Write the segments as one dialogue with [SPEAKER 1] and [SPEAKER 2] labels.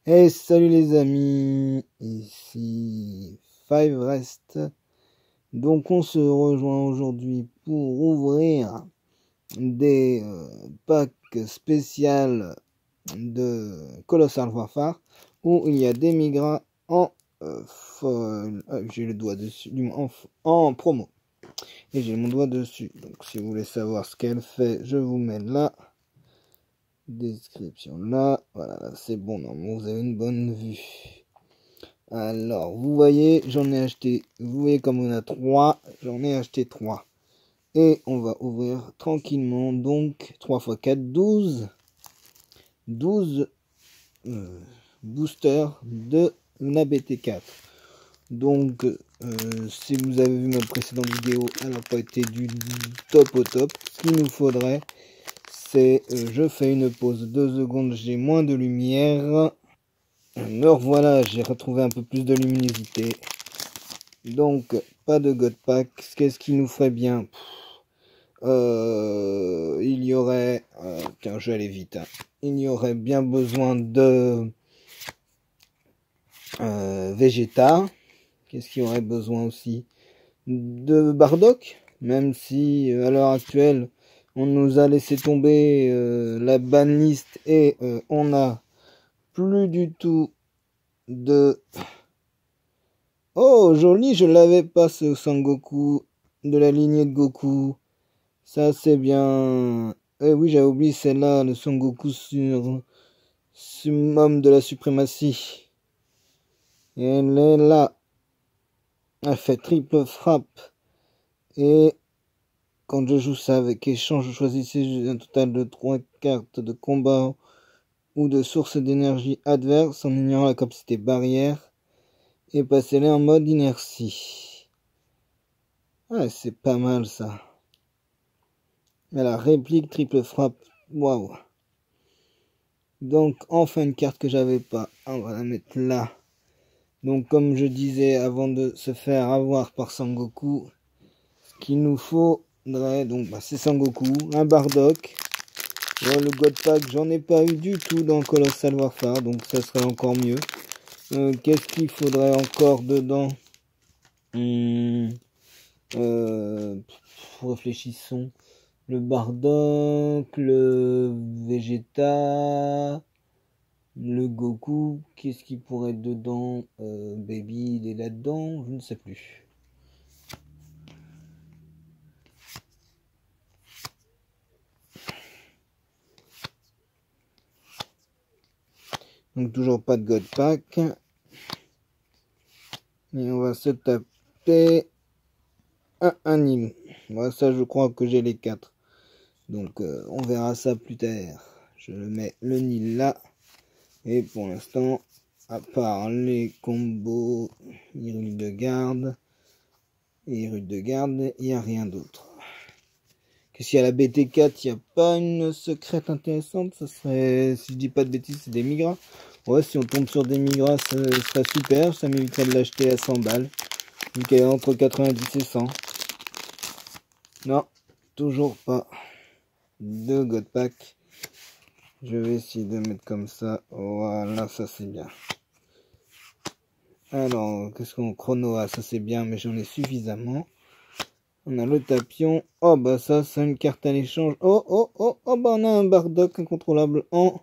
[SPEAKER 1] Hey, salut les amis, ici Five Rest. Donc on se rejoint aujourd'hui pour ouvrir des packs spéciaux de Colossal Warfare où il y a des migras en foil. J'ai le doigt dessus, du moins en promo. Et j'ai mon doigt dessus. Donc si vous voulez savoir ce qu'elle fait, je vous mets là. Description là, voilà, là, c'est bon, normalement vous avez une bonne vue. Alors vous voyez, j'en ai acheté, vous voyez comme on a 3, j'en ai acheté 3 et on va ouvrir tranquillement. Donc 3 x 4, 12 boosters de la BT4. Donc si vous avez vu ma précédente vidéo, elle n'a pas été du top au top. Ce qu'il nous faudrait, c'est je fais une pause 2 secondes, j'ai moins de lumière. Me revoilà, j'ai retrouvé un peu plus de luminosité. Donc pas de God Pack. Qu'est-ce qui nous ferait bien? Il y aurait tiens, je vais aller vite, hein. Il y aurait bien besoin de Vegeta. Qu'est-ce qu'il y aurait besoin aussi? De Bardock, même si à l'heure actuelle on nous a laissé tomber la banlist et on a plus du tout de... Oh joli, je l'avais pas ce Sangoku de la lignée de Goku, ça c'est bien. Eh oui, j'avais oublié celle-là, le Sangoku sur summum de la suprématie, et elle est là, elle fait triple frappe. Et quand je joue ça avec échange, choisissez un total de 3 cartes de combat ou de source d'énergie adverse en ignorant la capacité barrière et passez-les en mode inertie. Ah, c'est pas mal ça. Mais la réplique triple frappe, waouh. Donc enfin une carte que j'avais pas, on va la mettre là. Donc comme je disais avant de se faire avoir par Sangoku, ce qu'il nous faudrait, donc c'est Sangoku, un Bardock. Le God Pack, j'en ai pas eu du tout dans Colossal Warfare, donc ça serait encore mieux. Qu'est-ce qu'il faudrait encore dedans? Réfléchissons. Le Bardock, le Vegeta, le Goku. Qu'est-ce qui pourrait être dedans? Baby, il est là-dedans, je ne sais plus. Donc toujours pas de God Pack. Et on va se taper un anime. Moi, ça, je crois que j'ai les 4. Donc, on verra ça plus tard. Je le mets le Nil là. Et pour l'instant, à part les combos, Hyrule de garde, et Hyrule de garde, il n'y a rien d'autre. Qu'est-ce qu'il y a la BT4? Il n'y a pas une secrète intéressante? Ça serait, si je dis pas de bêtises, c'est des migras. Ouais, si on tombe sur des migras, ça serait super. Ça m'éviterait de l'acheter à 100 balles. Donc, elle est entre 90 et 100. Non, toujours pas de God Pack. Je vais essayer de mettre comme ça. Voilà, ça c'est bien. Alors, qu'est-ce qu'on chrono? Ah, ça c'est bien, mais j'en ai suffisamment. On a le tapion. Oh, bah ça, c'est une carte à l'échange. Oh, bah on a un Bardock incontrôlable en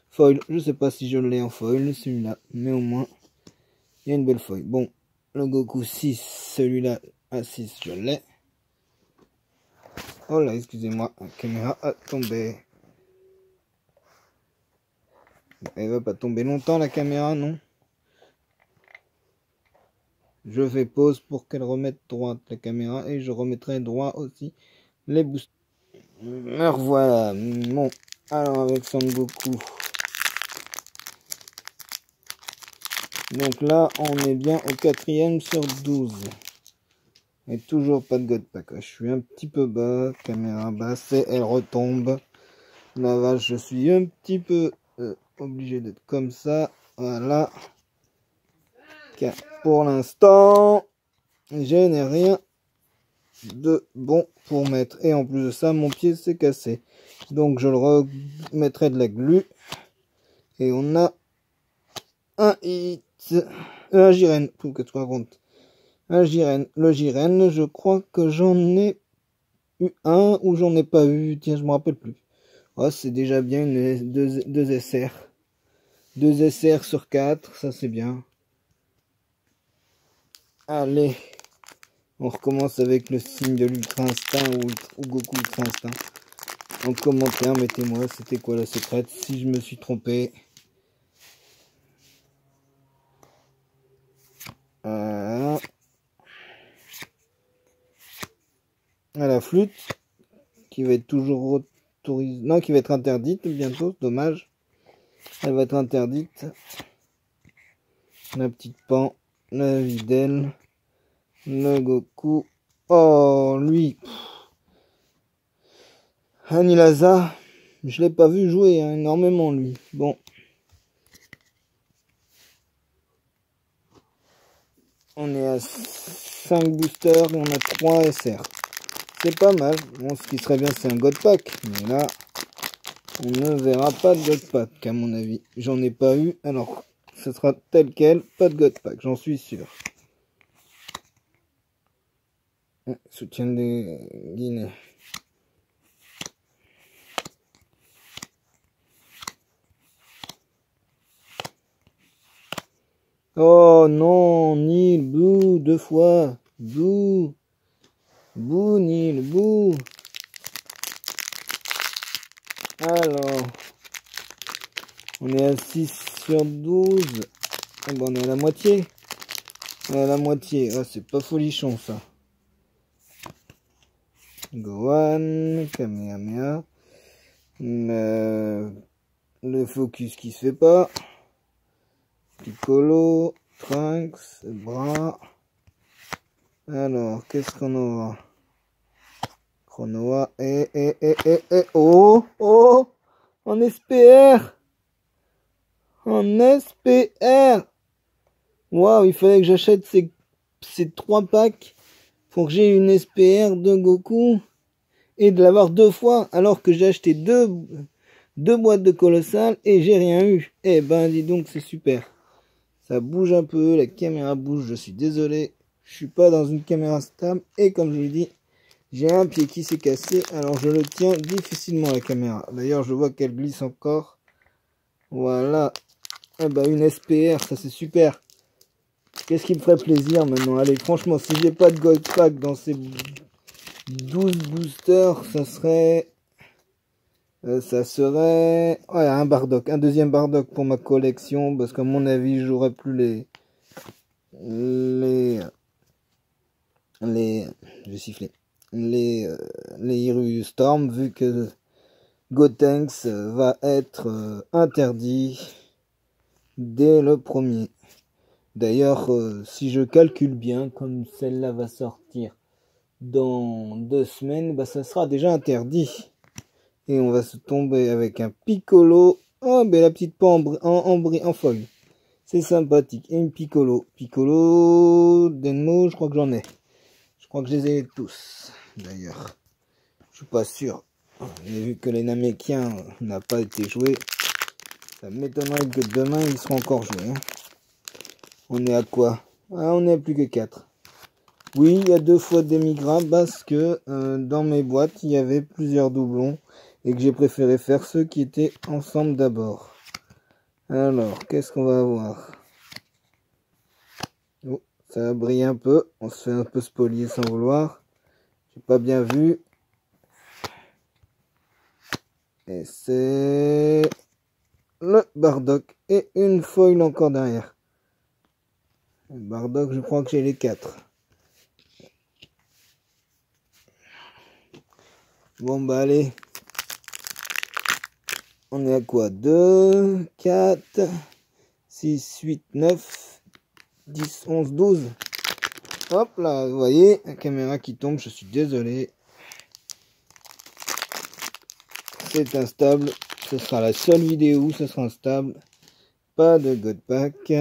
[SPEAKER 1] foil. Je sais pas si je l'ai en foil, celui-là. Mais au moins, il y a une belle foil. Bon, le Goku 6, celui-là à 6, je l'ai. Oh là, excusez-moi, la caméra a tombé. Elle va pas tomber longtemps, la caméra, non? Je fais pause pour qu'elle remette droite la caméra et je remettrai droit aussi les boosters. Me revoilà. Bon, alors avec Sangoku. Donc là, on est bien au 4e sur 12. Et toujours pas de God Pack. Je suis un petit peu bas, caméra basse et elle retombe. La vache, je suis un petit peu obligé d'être comme ça. Voilà. Car pour l'instant, je n'ai rien de bon pour mettre. Et en plus de ça, mon pied s'est cassé. Donc je le remettrai de la glu. Et on a un hit. Un Jiren. Qu'est-ce que tu racontes? Un Jiren. Le Jiren, je crois que j'en ai eu un ou j'en ai pas eu. Tiens, je me rappelle plus. Oh, c'est déjà bien deux SR. 2 SR sur 4, ça c'est bien. Allez, on recommence avec le signe de l'Ultra Instinct ou Goku Ultra Instinct. En commentaire, mettez-moi c'était quoi la secrète si je me suis trompé. Voilà. À la flûte, qui va être toujours autorisée. Non, qui va être interdite bientôt, dommage. Elle va être interdite. La petite Pan, la Videl, le Goku. Oh, lui. Anilaza, je l'ai pas vu jouer hein, énormément lui. Bon. On est à 5 boosters et on a 3 SR. C'est pas mal. Bon, ce qui serait bien, c'est un God Pack. Mais là, on ne verra pas de God Pack, à mon avis. J'en ai pas eu. Alors, ce sera tel quel. Pas de God Pack, j'en suis sûr. Soutien des Guinées. Oh non, Nil, bouh, 2 fois. Bouh. Bouh, Nil, bouh. Alors, on est à 6 sur 12. Ah bon, on est à la moitié. On est à la moitié. Ah, c'est pas folichon ça. Gohan, Kamehameha. Le focus qui se fait pas. Piccolo, Trunks, Bras. Alors, qu'est-ce qu'on aura? Chronoa, oh, oh, en SPR. En SPR. Waouh, il fallait que j'achète ces 3 packs pour que j'ai une SPR de Goku et de l'avoir 2 fois alors que j'ai acheté deux boîtes de Colossal et j'ai rien eu. Eh ben, dis donc, c'est super. Ça bouge un peu, la caméra bouge, je suis désolé. Je suis pas dans une caméra stable et comme je vous dis, j'ai un pied qui s'est cassé, alors je le tiens difficilement la caméra. D'ailleurs, je vois qu'elle glisse encore. Voilà. Eh ben, une SPR, ça c'est super. Qu'est-ce qui me ferait plaisir maintenant? Allez, franchement, si j'ai pas de Gold Pack dans ces 12 boosters, ça serait... Ouais, un Bardock. Un deuxième Bardock pour ma collection, parce qu'à mon avis, j'aurais plus je vais siffler. Les Hiru Storm, vu que Gotenks va être interdit dès le premier. D'ailleurs, si je calcule bien, comme celle-là va sortir dans 2 semaines, bah ça sera déjà interdit. Et on va se tomber avec un Piccolo. Oh, mais la petite Pan en foil. C'est sympathique. Et une Piccolo. Piccolo, Denmo, je crois que j'en ai. Je crois que je les ai tous, d'ailleurs. Je suis pas sûr. J'ai vu que les Namekiens n'a pas été joué. Ça m'étonnerait que demain ils seront encore joués. Hein. On est à quoi? Ah, on est à plus que 4. Oui, il y a 2 fois demi-gras parce que dans mes boîtes, il y avait plusieurs doublons et que j'ai préféré faire ceux qui étaient ensemble d'abord. Alors, qu'est-ce qu'on va avoir? Oh, ça brille un peu. On se fait un peu spolier sans vouloir. J'ai pas bien vu. Et c'est le Bardock et une foil encore derrière. Le Bardock, je crois que j'ai les 4. Bon bah allez. On est à quoi? 2, 4, 6, 8, 9, 10, 11, 12. Hop là, vous voyez, la caméra qui tombe, je suis désolé. C'est instable. Ce sera la seule vidéo où ce sera instable. Pas de God Pack.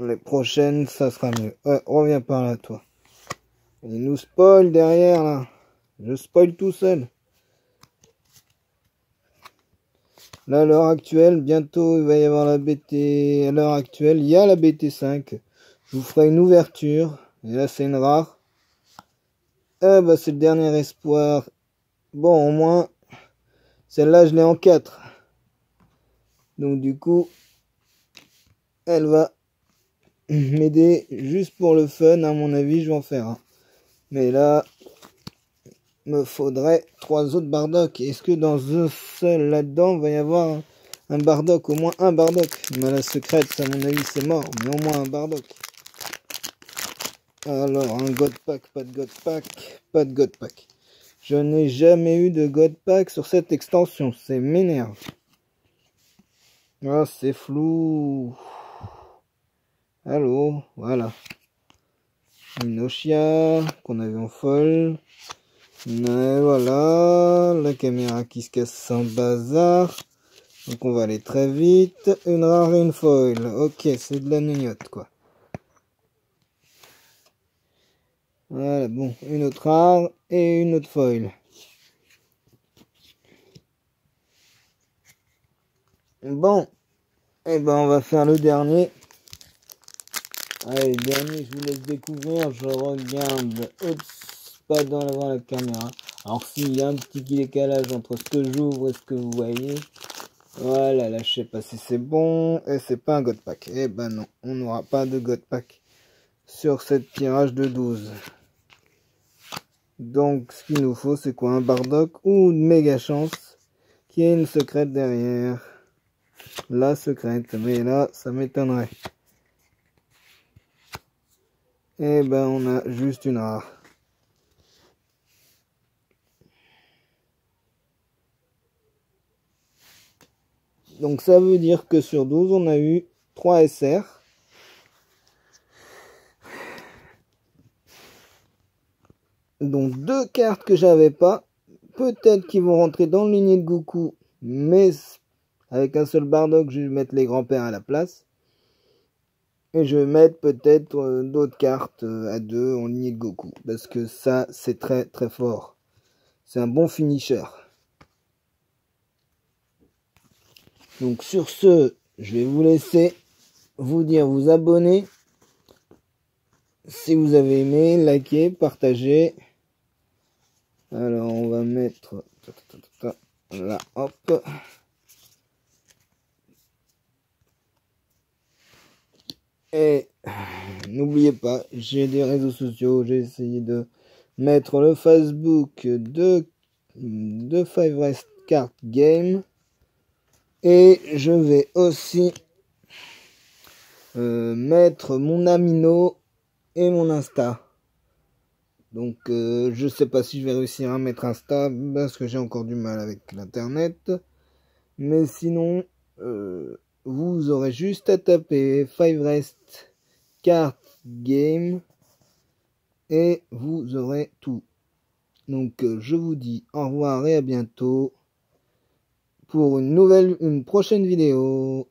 [SPEAKER 1] Les prochaines, ça sera mieux. Reviens par là, toi. Il nous spoil derrière, là. Je spoil tout seul. Là, à l'heure actuelle, bientôt il va y avoir la BT. À l'heure actuelle, il y a la BT5. Je vous ferai une ouverture. Et là, c'est une rare. Ah bah, c'est le dernier espoir. Bon, au moins, celle-là, je l'ai en 4. Donc, du coup, elle va m'aider juste pour le fun. À mon avis, je vais en faire un. Mais là, me faudrait 3 autres Bardock. Est-ce que dans un seul là-dedans, il va y avoir un Bardock, au moins un Bardock? Mais la secrète, à mon avis, c'est mort. Mais au moins un Bardock. Alors, un God Pack, pas de God Pack, pas de God Pack. Je n'ai jamais eu de God Pack sur cette extension. C'est m'énerve. Ah, c'est flou. Allô, voilà. Une Oshia qu'on avait en folle. Et voilà, la caméra qui se casse sans bazar. Donc on va aller très vite. Une rare et une foil. Ok, c'est de la gnognotte quoi. Voilà, bon, une autre rare et une autre foil. Bon, et ben on va faire le dernier. Allez, le dernier, je vous laisse découvrir. Je regarde. Oups, pas devant la caméra. Alors s'il y a un petit décalage entre ce que j'ouvre et ce que vous voyez. Voilà, là je sais pas si c'est bon. Et c'est pas un God Pack. Eh ben non, on n'aura pas de God Pack sur cette tirage de 12. Donc ce qu'il nous faut c'est quoi? Un Bardock ou une méga chance qui est une secrète derrière. La secrète, mais là ça m'étonnerait. Et ben on a juste une rare. Donc ça veut dire que sur 12 on a eu 3 SR. Donc 2 cartes que j'avais pas. Peut-être qu'ils vont rentrer dans le lignée de Goku. Mais avec un seul Bardock je vais mettre les grands-pères à la place. Et je vais mettre peut-être d'autres cartes à 2 en lignée de Goku. Parce que ça c'est très très fort. C'est un bon finisher. Donc sur ce, je vais vous laisser vous dire vous abonner. Si vous avez aimé, likez, partagez. Alors on va mettre là, hop. Et n'oubliez pas, j'ai des réseaux sociaux, j'ai essayé de mettre le Facebook de Five Rest Card Game. Et je vais aussi mettre mon Amino et mon Insta. Donc je sais pas si je vais réussir à mettre Insta parce que j'ai encore du mal avec l'internet. Mais sinon, vous aurez juste à taper Five Rest Card Game et vous aurez tout. Donc je vous dis au revoir et à bientôt pour une prochaine vidéo.